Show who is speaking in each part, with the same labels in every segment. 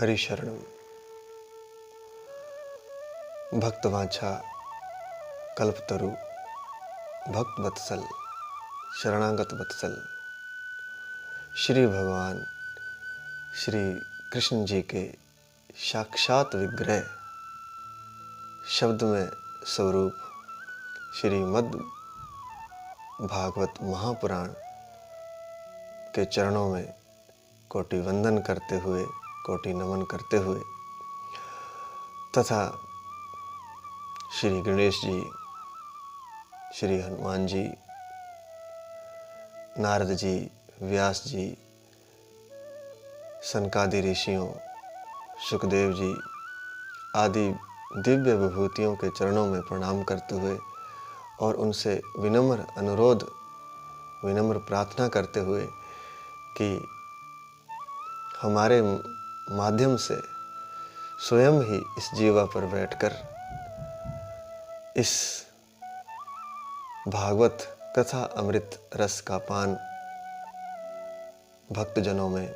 Speaker 1: हरिशरणम। भक्तवांछा कल्पतरु भक्त वत्सल शरणागत वत्सल श्री भगवान श्री कृष्ण जी के साक्षात विग्रह शब्द में स्वरूप श्रीमद् भागवत महापुराण के चरणों में कोटि वंदन करते हुए, कोटि नमन करते हुए तथा श्री गणेश जी, श्री हनुमान जी, नारद जी, व्यास जी, सनकादि ऋषियों, सुखदेव जी आदि दिव्य विभूतियों के चरणों में प्रणाम करते हुए और उनसे विनम्र अनुरोध, विनम्र प्रार्थना करते हुए कि हमारे माध्यम से स्वयं ही इस जीवा पर बैठकर इस भागवत कथा अमृत रस का पान भक्तजनों में,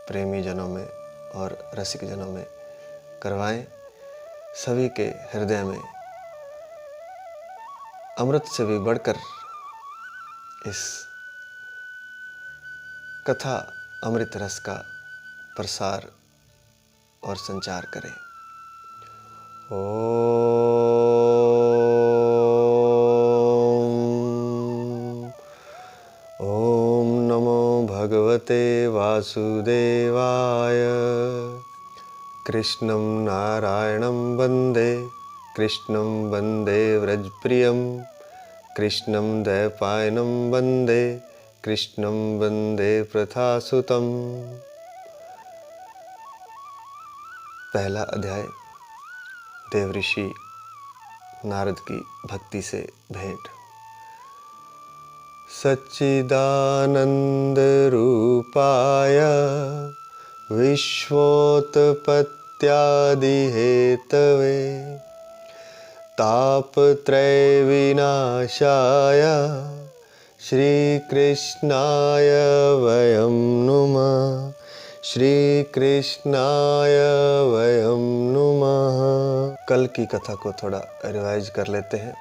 Speaker 1: प्रेमी जनों में और रसिक जनों में करवाएं। सभी के हृदय में अमृत से भी बढ़कर इस कथा अमृत रस का प्रसार और संचार करें। ओम नमो भगवते वासुदेवाय। कृष्णं नारायणं वन्दे, कृष्णं वन्दे व्रजप्रियं, कृष्णं द्वैपायनं वन्दे, कृष्णं वन्दे प्रथासुतं। पहला अध्याय देवऋषि नारद की भक्ति से भेंट। सच्चिदानंद रूपाय विश्वोत्पत्त्यादि हेतवे तापत्रय विनाशाय श्रीकृष्णाय वयं नुमः, श्रीकृष्णाय वयं नुमः। कल की कथा को थोड़ा रिवाइज कर लेते हैं।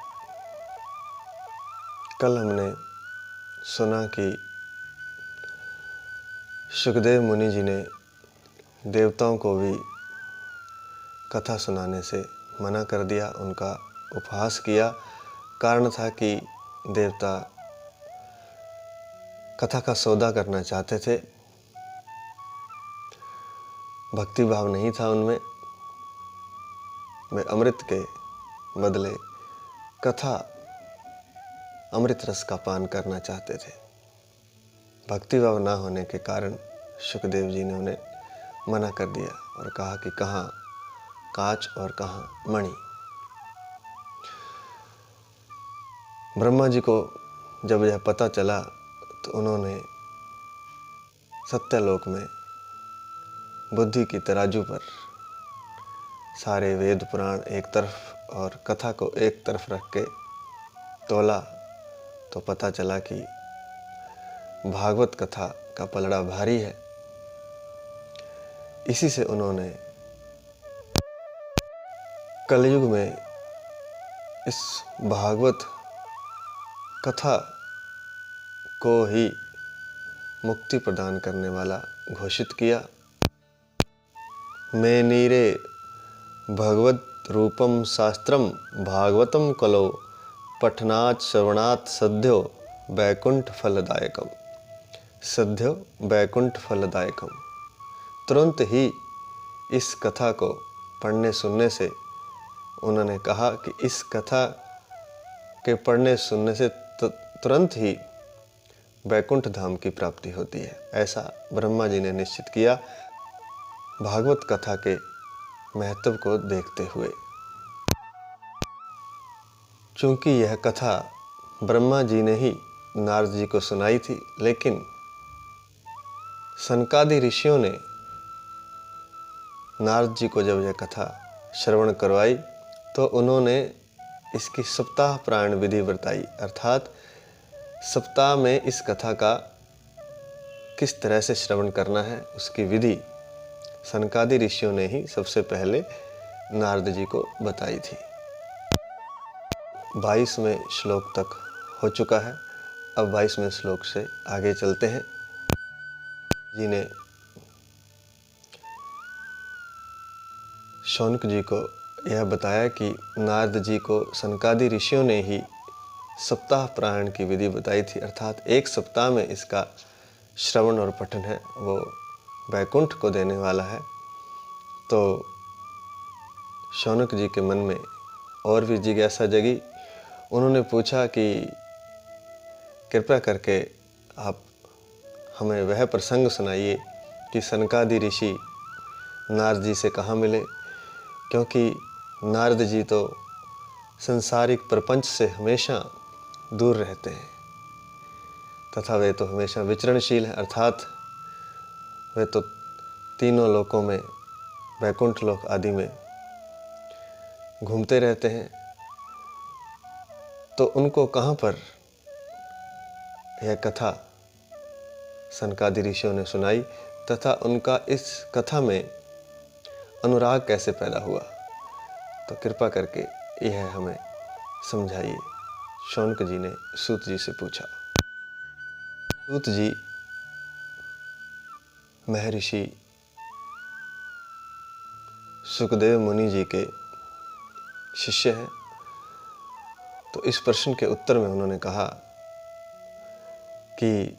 Speaker 1: कल हमने सुना कि सुखदेव मुनि जी ने देवताओं को भी कथा सुनाने से मना कर दिया, उनका उपहास किया। कारण था कि देवता कथा का सौदा करना चाहते थे, भक्ति भाव नहीं था उनमें। वे अमृत के बदले कथा अमृत रस का पान करना चाहते थे। भक्ति भाव ना होने के कारण सुखदेव जी ने उन्हें मना कर दिया और कहा कि कहाँ कांच और कहाँ मणि। ब्रह्मा जी को जब यह पता चला तो उन्होंने सत्यलोक में बुद्धि की तराजू पर सारे वेद पुराण एक तरफ और कथा को एक तरफ रख के तोला तो पता चला कि भागवत कथा का पलड़ा भारी है। इसी से उन्होंने कलयुग में इस भागवत कथा को ही मुक्ति प्रदान करने वाला घोषित किया। मैं नीरे भगवत रूपम शास्त्रम भागवतम कलो पठनात् श्रवणात् सद्यो वैकुंठ फलदायकम। सद्यो वैकुंठ फलदायकम। तुरंत ही इस कथा को पढ़ने सुनने से उन्होंने कहा कि इस कथा के पढ़ने सुनने से तुरंत ही वैकुंठ धाम की प्राप्ति होती है। ऐसा ब्रह्मा जी ने निश्चित किया भागवत कथा के महत्व को देखते हुए। चूंकि यह कथा ब्रह्मा जी ने ही नारद जी को सुनाई थी, लेकिन सनकादि ऋषियों ने नारद जी को जब यह कथा श्रवण करवाई तो उन्होंने इसकी सप्ताह प्राण विधि बताई। अर्थात सप्ताह में इस कथा का किस तरह से श्रवण करना है, उसकी विधि सनकादि ऋषियों ने ही सबसे पहले नारद जी को बताई थी। 22वें श्लोक तक हो चुका है। अब 22वें श्लोक से आगे चलते हैं। जी ने शौनक जी को यह बताया कि नारद जी को सनकादि ऋषियों ने ही सप्ताह पारायण की विधि बताई थी, अर्थात एक सप्ताह में इसका श्रवण और पठन है वो वैकुंठ को देने वाला है। तो शौनक जी के मन में और भी जिज्ञासा जगी। उन्होंने पूछा कि कृपया करके आप हमें वह प्रसंग सुनाइए कि सनकादि ऋषि नारद जी से कहाँ मिले, क्योंकि नारद जी तो संसारिक प्रपंच से हमेशा दूर रहते हैं तथा वे तो हमेशा विचरणशील हैं, अर्थात वे तो तीनों लोकों में, वैकुंठ लोक आदि में घूमते रहते हैं। तो उनको कहाँ पर यह कथा सनकादि ऋषियों ने सुनाई तथा उनका इस कथा में अनुराग कैसे पैदा हुआ, तो कृपा करके यह हमें समझाइए। शौनक जी ने सूत जी से पूछा। सूत जी महर्षि सुखदेव मुनि जी के शिष्य हैं। तो इस प्रश्न के उत्तर में उन्होंने कहा कि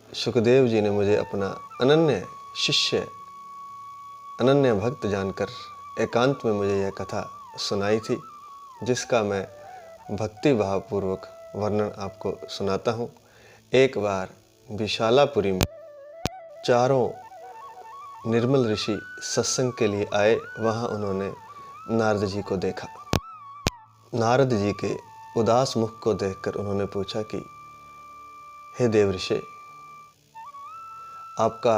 Speaker 1: सुखदेव जी ने मुझे अपना अनन्य शिष्य, अनन्य भक्त जानकर एकांत में मुझे यह कथा सुनाई थी, जिसका मैं भक्ति भावपूर्वक वर्णन आपको सुनाता हूँ। एक बार विशालापुरी में चारों निर्मल ऋषि सत्संग के लिए आए। वहाँ उन्होंने नारद जी को देखा। नारद जी के उदास मुख को देखकर उन्होंने पूछा कि हे देवऋषि, आपका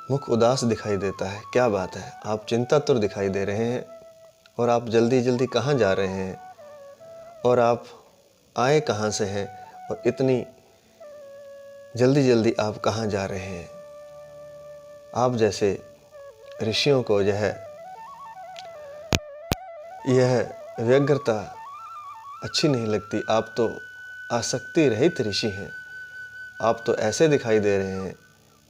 Speaker 1: मुख उदास दिखाई देता है, क्या बात है? आप चिंतातुर दिखाई दे रहे हैं और आप जल्दी जल्दी कहाँ जा रहे हैं और आप आए कहाँ से हैं और इतनी जल्दी जल्दी आप कहाँ जा रहे हैं? आप जैसे ऋषियों को यह व्यग्रता अच्छी नहीं लगती। आप तो आसक्ति रहित ऋषि हैं। आप तो ऐसे दिखाई दे रहे हैं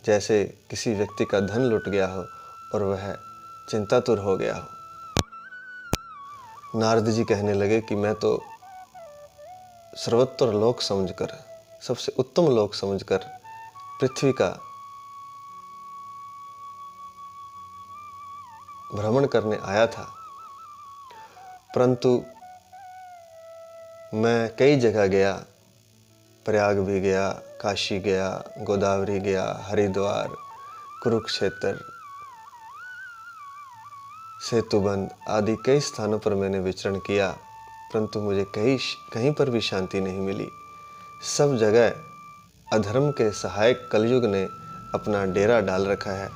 Speaker 1: जैसे किसी व्यक्ति का धन लुट गया हो और वह चिंतातुर हो गया हो। नारद जी कहने लगे कि मैं तो सर्वोत्तर लोक समझकर, सबसे उत्तम लोक समझकर पृथ्वी का भ्रमण करने आया था, परंतु मैं कई जगह गया, प्रयाग भी गया, काशी गया, गोदावरी गया, हरिद्वार, कुरुक्षेत्र, सेतुबंध आदि कई स्थानों पर मैंने विचरण किया, परंतु मुझे कहीं पर भी शांति नहीं मिली। सब जगह अधर्म के सहायक कलयुग ने अपना डेरा डाल रखा है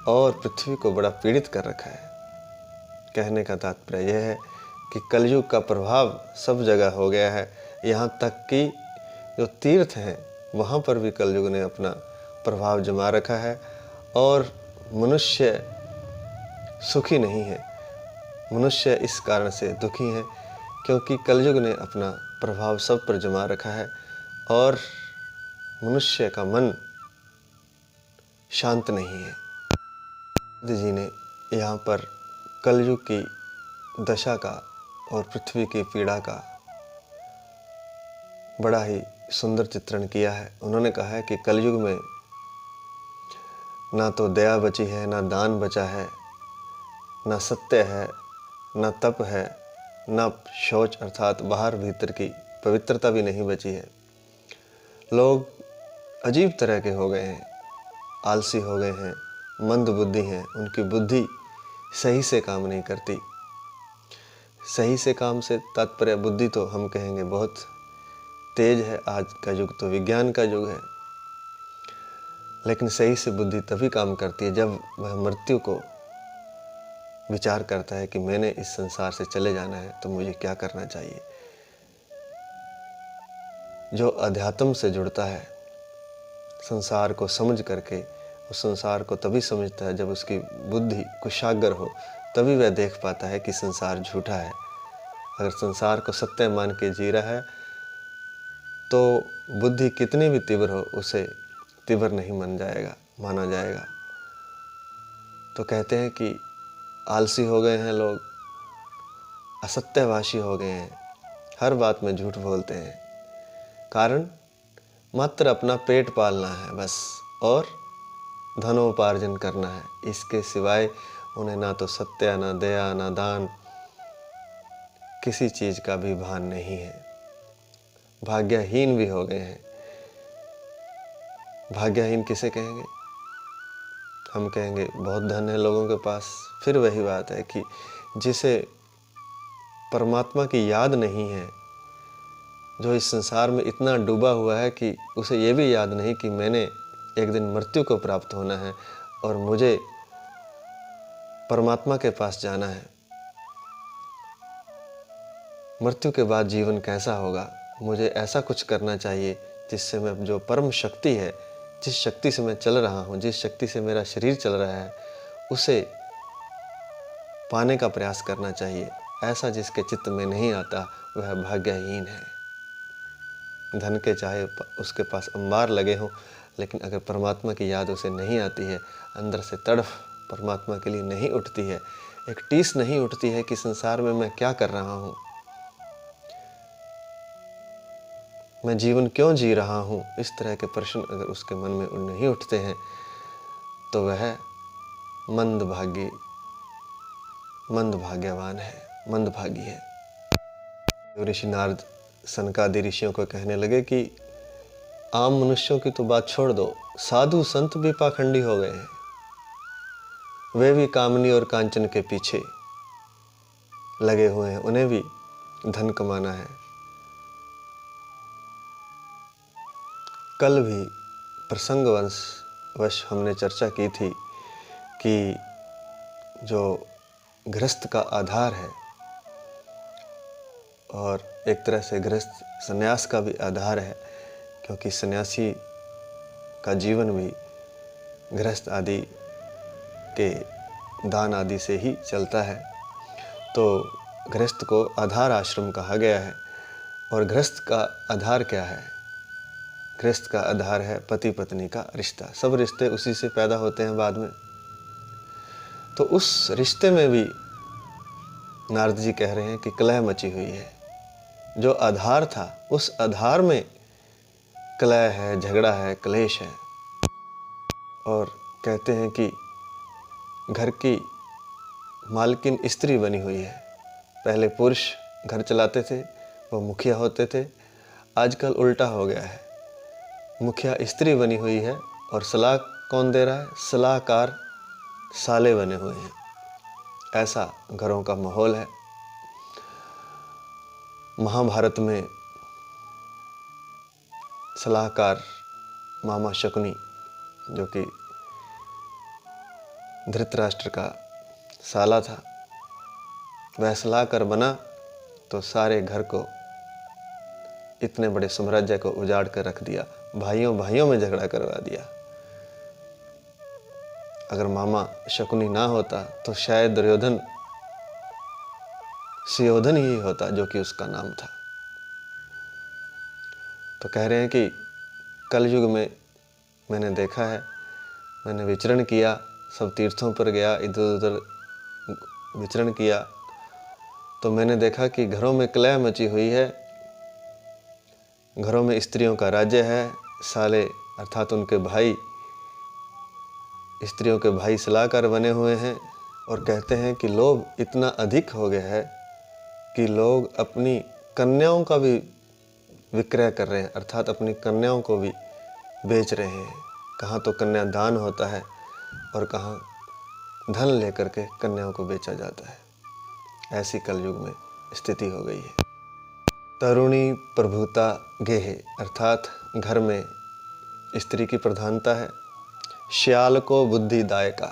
Speaker 1: और पृथ्वी को बड़ा पीड़ित कर रखा है। कहने का तात्पर्य यह है कि कलयुग का प्रभाव सब जगह हो गया है। यहाँ तक कि जो तीर्थ हैं वहाँ पर भी कलयुग ने अपना प्रभाव जमा रखा है और मनुष्य सुखी नहीं है। मनुष्य इस कारण से दुखी है क्योंकि कलयुग ने अपना प्रभाव सब पर जमा रखा है और मनुष्य का मन शांत नहीं है। जी ने यहाँ पर कलयुग की दशा का और पृथ्वी की पीड़ा का बड़ा ही सुंदर चित्रण किया है। उन्होंने कहा है कि कलयुग में ना तो दया बची है, ना दान बचा है, ना सत्य है, ना तप है, ना शौच अर्थात बाहर भीतर की पवित्रता भी नहीं बची है। लोग अजीब तरह के हो गए हैं, आलसी हो गए हैं, मंद बुद्धि हैं। उनकी बुद्धि सही से काम नहीं करती। सही से काम से तात्पर्य बुद्धि तो हम कहेंगे बहुत तेज है। आज का युग तो विज्ञान का युग है, लेकिन सही से बुद्धि तभी काम करती है जब वह मृत्यु को विचार करता है कि मैंने इस संसार से चले जाना है तो मुझे क्या करना चाहिए। जो अध्यात्म से जुड़ता है, संसार को समझ करके उस संसार को तभी समझता है जब उसकी बुद्धि कुशाग्र हो, तभी वह देख पाता है कि संसार झूठा है। अगर संसार को सत्य मान के जी रहा है तो बुद्धि कितनी भी तीव्र हो उसे तीव्र नहीं माना जाएगा। तो कहते हैं कि आलसी हो गए हैं लोग, असत्यभाषी हो गए हैं, हर बात में झूठ बोलते हैं। कारण मात्र अपना पेट पालना है बस, और धनोपार्जन करना है। इसके सिवाय उन्हें ना तो सत्य, ना दया, ना दान, किसी चीज़ का भी भान नहीं है। भाग्यहीन भी हो गए हैं। भाग्यहीन किसे कहेंगे? हम कहेंगे बहुत धन है लोगों के पास। फिर वही बात है कि जिसे परमात्मा की याद नहीं है, जो इस संसार में इतना डूबा हुआ है कि उसे ये भी याद नहीं कि मैंने एक दिन मृत्यु को प्राप्त होना है और मुझे परमात्मा के पास जाना है। मृत्यु के बाद जीवन कैसा होगा, मुझे ऐसा कुछ करना चाहिए जिससे मैं जो परम शक्ति है, जिस शक्ति से मैं चल रहा हूँ, जिस शक्ति से मेरा शरीर चल रहा है, उसे पाने का प्रयास करना चाहिए। ऐसा जिसके चित्त में नहीं आता वह भाग्यहीन है। धन के चाहे उसके पास अंबार लगे हों, लेकिन अगर परमात्मा की याद उसे नहीं आती है, अंदर से तड़फ परमात्मा के लिए नहीं उठती है, एक टीस नहीं उठती है कि संसार में मैं क्या कर रहा हूँ, मैं जीवन क्यों जी रहा हूँ, इस तरह के प्रश्न अगर उसके मन में नहीं उठते हैं तो वह मंदभाग्यवान है, मंदभागी है। ऋषि नारद सनकादि ऋषियों को कहने लगे कि आम मनुष्यों की तो बात छोड़ दो, साधु संत भी पाखंडी हो गए हैं। वे भी कामनी और कांचन के पीछे लगे हुए हैं, उन्हें भी धन कमाना है। कल भी प्रसंगवश हमने चर्चा की थी कि जो गृहस्थ का आधार है, और एक तरह से गृहस्थ संन्यास का भी आधार है, क्योंकि सन्यासी का जीवन भी गृहस्थ आदि के दान आदि से ही चलता है। तो गृहस्थ को आधार आश्रम कहा गया है। और गृहस्थ का आधार क्या है? गृहस्थ का आधार है पति पत्नी का रिश्ता। सब रिश्ते उसी से पैदा होते हैं बाद में। तो उस रिश्ते में भी नारद जी कह रहे हैं कि कलह मची हुई है। जो आधार था उस आधार में कलह है, झगड़ा है, क्लेश है। और कहते हैं कि घर की मालकिन स्त्री बनी हुई है। पहले पुरुष घर चलाते थे, वो मुखिया होते थे। आजकल उल्टा हो गया है, मुखिया स्त्री बनी हुई है और सलाह कौन दे रहा है? सलाहकार साले बने हुए हैं। ऐसा घरों का माहौल है। महाभारत में सलाहकार मामा शकुनी, जो कि धृतराष्ट्र का साला था, वह सलाहकार बना तो सारे घर को, इतने बड़े साम्राज्य को उजाड़ कर रख दिया। भाइयों भाइयों में झगड़ा करवा दिया। अगर मामा शकुनी ना होता तो शायद दुर्योधन सुयोधन ही होता, जो कि उसका नाम था। तो कह रहे हैं कि कलयुग में मैंने देखा है, मैंने विचरण किया, सब तीर्थों पर गया, इधर उधर विचरण किया, तो मैंने देखा कि घरों में कलह मची हुई है। घरों में स्त्रियों का राज्य है। साले अर्थात उनके भाई, स्त्रियों के भाई सलाहकार बने हुए हैं। और कहते हैं कि लोभ इतना अधिक हो गया है कि लोग अपनी कन्याओं का भी विक्रय कर रहे हैं, अर्थात अपनी कन्याओं को भी बेच रहे हैं। कहाँ तो कन्यादान होता है और कहाँ धन लेकर के कन्याओं को बेचा जाता है। ऐसी कलयुग में स्थिति हो गई है। तरुणी प्रभुता गेहे, अर्थात घर में स्त्री की प्रधानता है। श्याल को बुद्धिदायका,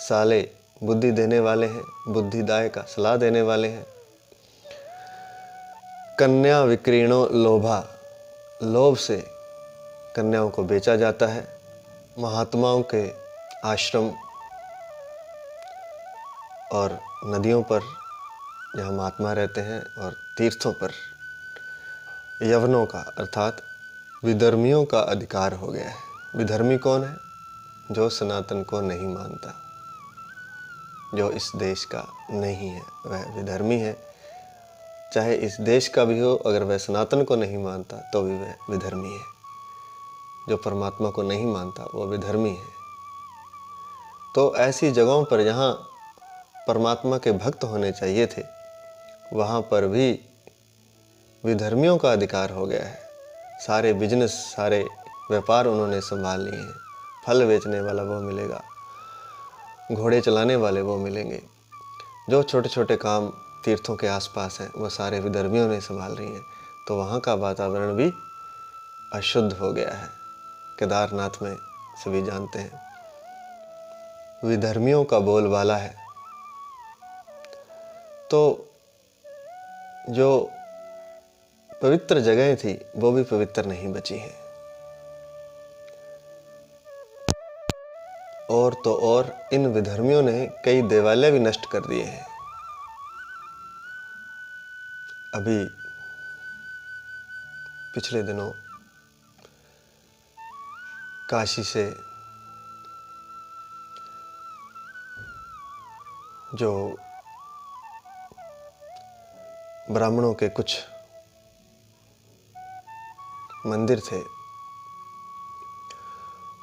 Speaker 1: साले बुद्धि देने वाले हैं, बुद्धिदायका सलाह देने वाले हैं। कन्या विक्रीणो लोभा, लोभ से कन्याओं को बेचा जाता है। महात्माओं के आश्रम और नदियों पर जहाँ महात्मा रहते हैं और तीर्थों पर यवनों का अर्थात विधर्मियों का अधिकार हो गया है। विधर्मी कौन है? जो सनातन को नहीं मानता, जो इस देश का नहीं है, वह विधर्मी है। चाहे इस देश का भी हो, अगर वह सनातन को नहीं मानता तो भी वह विधर्मी है। जो परमात्मा को नहीं मानता वो विधर्मी है। तो ऐसी जगहों पर जहाँ परमात्मा के भक्त होने चाहिए थे, वहाँ पर भी विधर्मियों का अधिकार हो गया है। सारे बिजनेस, सारे व्यापार उन्होंने संभाल लिए हैं। फल बेचने वाला वो मिलेगा, घोड़े चलाने वाले वो मिलेंगे। जो छोटे छोटे काम तीर्थों के आसपास हैं वो सारे विधर्मियों ने संभाल रही हैं। तो वहाँ का वातावरण भी अशुद्ध हो गया है। केदारनाथ में सभी जानते हैं विधर्मियों का बोलबाला है। तो जो पवित्र जगहें थी वो भी पवित्र नहीं बची हैं। और तो और इन विधर्मियों ने कई देवालय भी नष्ट कर दिए हैं। अभी पिछले दिनों काशी से जो ब्राह्मणों के कुछ मंदिर थे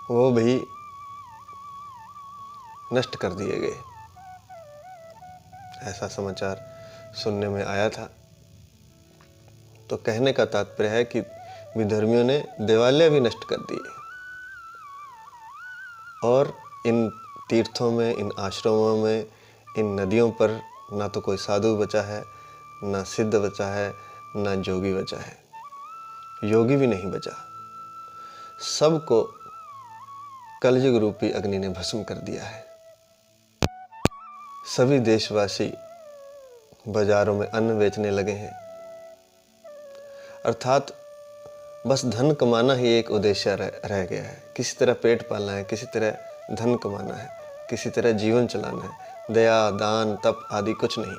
Speaker 1: वो भी नष्ट कर दिए गए, ऐसा समाचार सुनने में आया था। तो कहने का तात्पर्य है कि विधर्मियों ने देवालय भी नष्ट कर दिए और इन तीर्थों में, इन आश्रमों में, इन नदियों पर ना तो कोई साधु बचा है, ना सिद्ध बचा है, ना जोगी बचा है। योगी भी नहीं बचा। सबको कलयुग रूपी अग्नि ने भस्म कर दिया है। सभी देशवासी बाजारों में अन्न बेचने लगे हैं। अर्थात बस धन कमाना ही एक उद्देश्य रह गया है। किसी तरह पेट पालना है, किसी तरह धन कमाना है, किसी तरह जीवन चलाना है। दया, दान, तप आदि कुछ नहीं।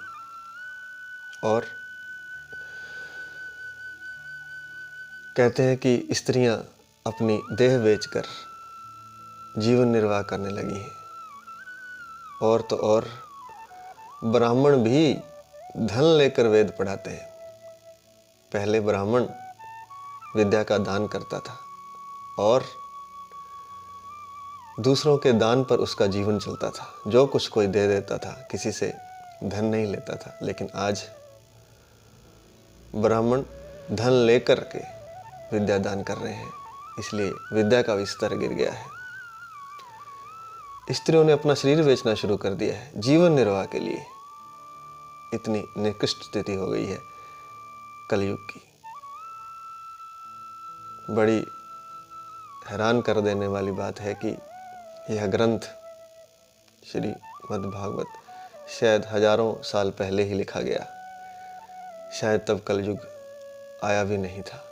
Speaker 1: और कहते हैं कि स्त्रियां अपनी देह बेचकर जीवन निर्वाह करने लगी हैं। और तो और ब्राह्मण भी धन लेकर वेद पढ़ाते हैं। पहले ब्राह्मण विद्या का दान करता था और दूसरों के दान पर उसका जीवन चलता था। जो कुछ कोई दे देता था, किसी से धन नहीं लेता था। लेकिन आज ब्राह्मण धन लेकर के विद्या दान कर रहे हैं, इसलिए विद्या का भी स्तर गिर गया है। स्त्रियों ने अपना शरीर बेचना शुरू कर दिया है जीवन निर्वाह के लिए। इतनी निकृष्ट स्थिति हो गई है कलयुग की। बड़ी हैरान कर देने वाली बात है कि यह ग्रंथ श्रीमद्भागवत शायद हजारों साल पहले ही लिखा गया। शायद तब कलयुग आया भी नहीं था।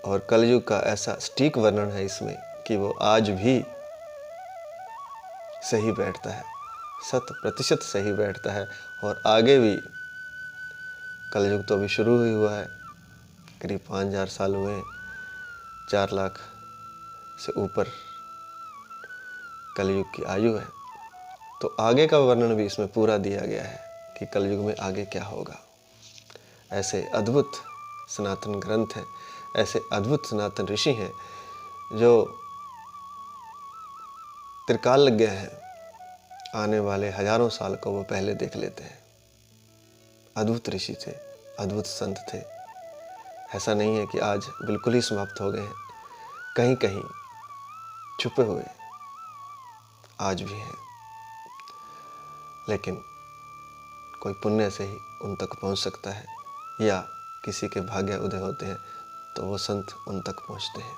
Speaker 1: और कलयुग का ऐसा सटीक वर्णन है इसमें कि वो आज भी सही बैठता है, 100% सही बैठता है। और आगे भी, कलयुग तो अभी शुरू ही हुआ है, करीब 5000 साल हुए हैं, 4 लाख से ऊपर कलयुग की आयु है। तो आगे का वर्णन भी इसमें पूरा दिया गया है कि कलयुग में आगे क्या होगा। ऐसे अद्भुत सनातन ग्रंथ हैं, ऐसे अद्भुत सनातन ऋषि हैं जो त्रिकाल लग गया है, आने वाले हजारों साल को वो पहले देख लेते हैं। अद्भुत ऋषि थे, अद्भुत संत थे। ऐसा नहीं है कि आज बिल्कुल ही समाप्त हो गए हैं। कहीं कहीं छुपे हुए आज भी हैं, लेकिन कोई पुण्य से ही उन तक पहुंच सकता है, या किसी के भाग्य उदय होते हैं तो वो संत उन तक पहुंचते हैं।